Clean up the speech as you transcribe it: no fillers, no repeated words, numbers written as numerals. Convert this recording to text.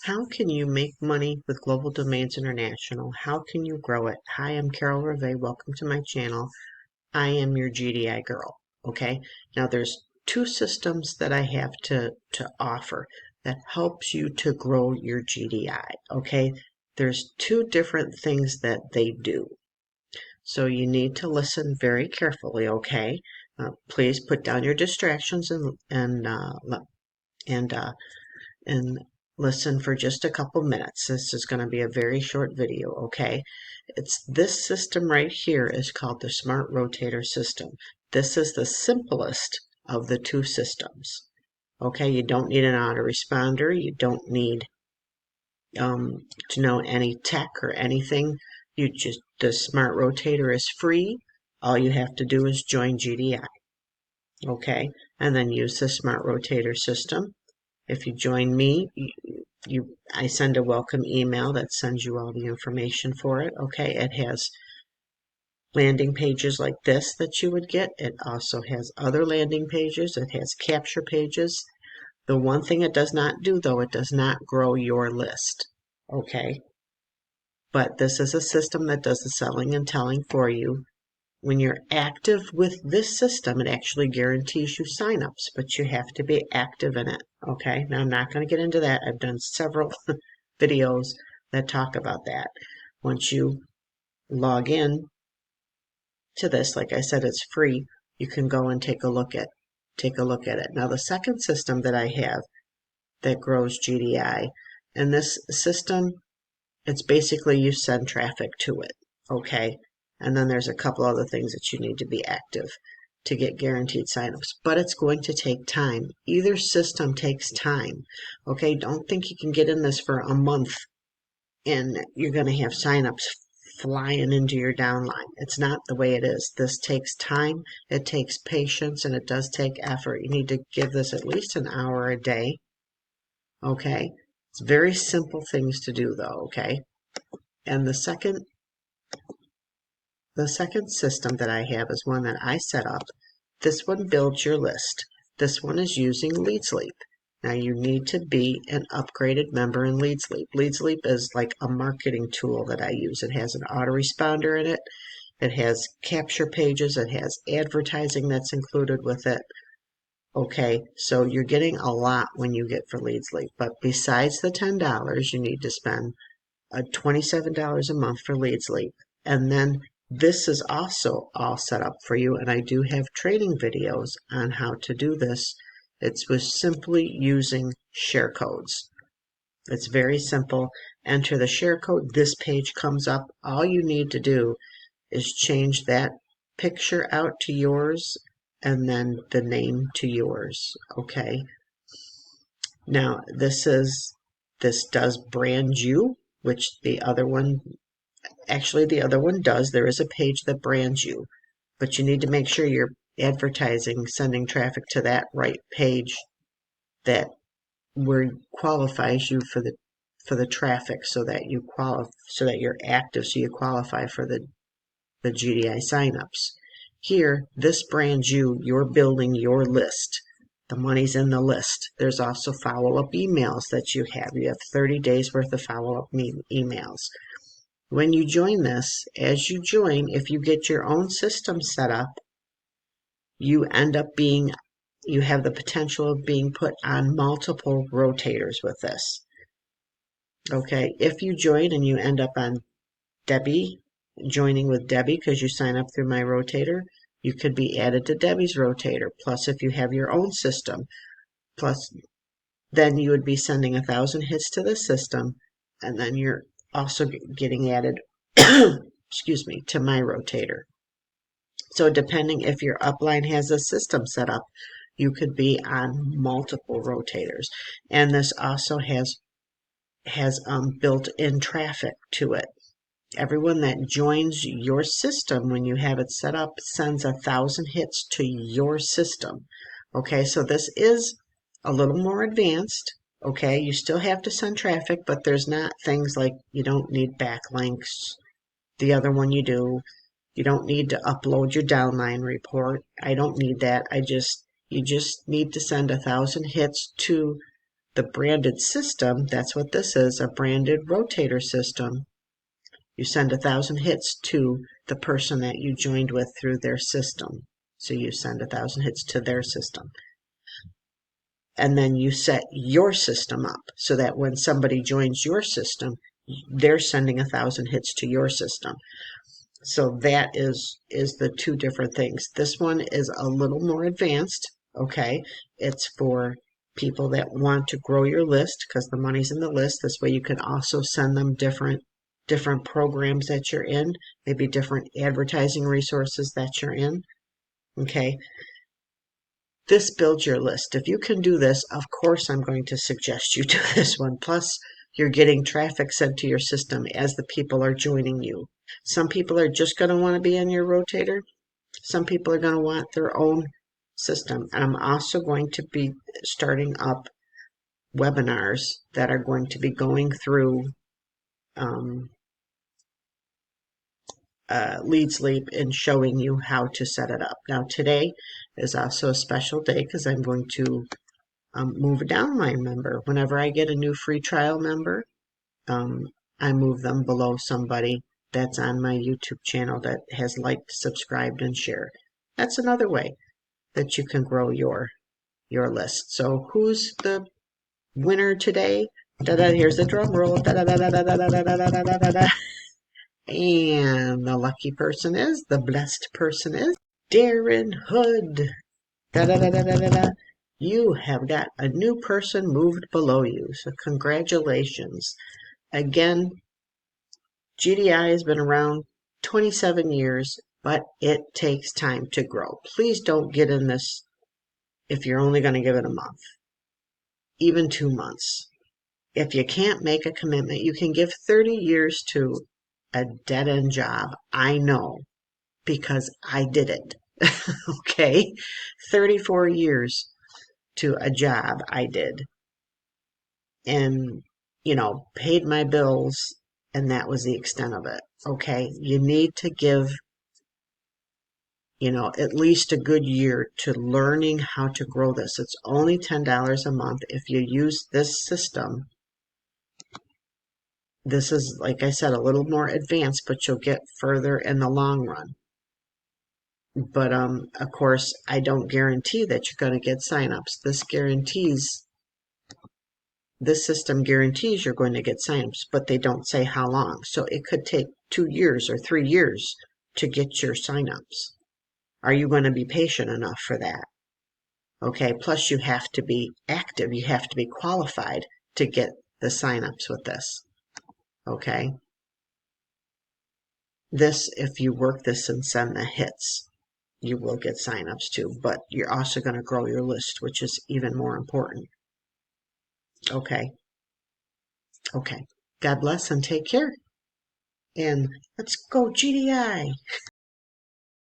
How can you make money with Global Domains International? How can you grow it? Hi, I'm Carol Reve. Welcome to my channel. I am your GDI girl. Okay. Now there's two systems that I have to offer that helps you to grow your GDI. Okay. There's two different things that they do. So you need to listen very carefully. Okay. Please put down your distractions and and listen for just a couple minutes. This is going to be a very short video, okay? It's this system right here is called the Smart Rotator system. This is the simplest of the two systems. Okay, you don't need an autoresponder. You don't need to know any tech or anything. The Smart Rotator is free. All you have to do is join GDI. Okay, and then use the Smart Rotator system. If you join me, I send a welcome email that sends you all the information for it. Okay, it has landing pages like this that you would get. It also has other landing pages. It has capture pages. The one thing it does not do, though, it does not grow your list. Okay, but this is a system that does the selling and telling for you. When you're active with this system, it actually guarantees you signups, but you have to be active in it. Okay, now I'm not going to get into that. I've done several videos that talk about that. Once you log in to this, like I said, it's free. You can go and take a look at it. Now the second system that I have that grows GDI, and this system, it's basically you send traffic to it. Okay. And then there's a couple other things that you need to be active to get guaranteed signups. But it's going to take time. Either system takes time. Okay, don't think you can get in this for a month and you're going to have signups flying into your downline. It's not the way it is. This takes time, it takes patience, and it does take effort. You need to give this at least an hour a day. Okay, it's very simple things to do though. Okay, and the second system that I have is one that I set up. This one builds your list. This one is using LeadSleep. Now you need to be an upgraded member in LeadSleep. LeadSleep is like a marketing tool that I use. It has an autoresponder in it. It has capture pages. It has advertising that's included with it. Okay, so you're getting a lot when you get for LeadSleep. But besides the $10, you need to spend $27 a month for LeadSleep. And then this is also all set up for you, and I do have training videos on how to do this. It was simply using share codes. It's very simple. Enter the share code. This page comes up. All you need to do is change that picture out to yours and then the name to yours. Okay. Now this does brand you, which the other one does. There is a page that brands you, but you need to make sure you're advertising, sending traffic to that right page that qualifies you for the traffic, so that you're active, so you qualify for the GDI signups. Here, this brands you. You're building your list. The money's in the list. There's also follow-up emails that you have. You have 30 days worth of follow-up emails. When you join this, as you join, if you get your own system set up, you have the potential of being put on multiple rotators with this. Okay, if you join and you end up on joining with Debbie because you sign up through my rotator, you could be added to Debbie's rotator. Plus, if you have your own system, then you would be sending 1,000 hits to the system, and then you're also getting added excuse me, to my rotator. So depending if your upline has a system set up, you could be on multiple rotators. And this also has built-in traffic to it. Everyone that joins your system when you have it set up sends 1,000 hits to your system. Okay, so this is a little more advanced. Okay, you still have to send traffic, but there's not things like you don't need backlinks. The other one you do. You don't need to upload your downline report. I don't need that. You just need to send 1,000 hits to The branded system, that's what this is, a branded rotator system. You send 1,000 hits to the person that you joined with through their system. So you send 1,000 hits to their system. And then you set your system up so that when somebody joins your system, they're sending 1,000 hits to your system. So that is the two different things. This one is a little more advanced, okay? It's for people that want to grow your list because the money's in the list. This way you can also send them different programs that you're in, maybe different advertising resources that you're in, okay? This builds your list. If you can do this, of course I'm going to suggest you do this one. Plus, you're getting traffic sent to your system as the people are joining you. Some people are just going to want to be on your rotator. Some people are going to want their own system. And I'm also going to be starting up webinars that are going to be going through Lead Sleep and showing you how to set it up. Now today is also a special day because I'm going to move a downline member. Whenever I get a new free trial member, I move them below somebody that's on my YouTube channel that has liked, subscribed, and shared. That's another way that you can grow your list. So who's the winner today? Here's the drum roll. And the lucky person is, the blessed person is Darren Hood. You have got a new person moved below you. So congratulations. Again, GDI has been around 27 years, but it takes time to grow. Please don't get in this if you're only going to give it a month, even 2 months. If you can't make a commitment, you can give 30 years to a dead-end job. I know because I did it. Okay? 34 years to a job I did. And, paid my bills, and that was the extent of it. Okay? You need to give, at least a good year to learning how to grow this. It's only $10 a month if you use this system. This is, like I said, a little more advanced, but you'll get further in the long run. But of course, I don't guarantee that you're going to get signups. This system guarantees you're going to get signups, but they don't say how long. So it could take 2 years or 3 years to get your signups. Are you going to be patient enough for that? Okay, plus you have to be active. You have to be qualified to get the signups with this. Okay? This, if you work this and send the hits, you will get signups too, but you're also going to grow your list, which is even more important. Okay. Okay. God bless and take care. And let's go GDI.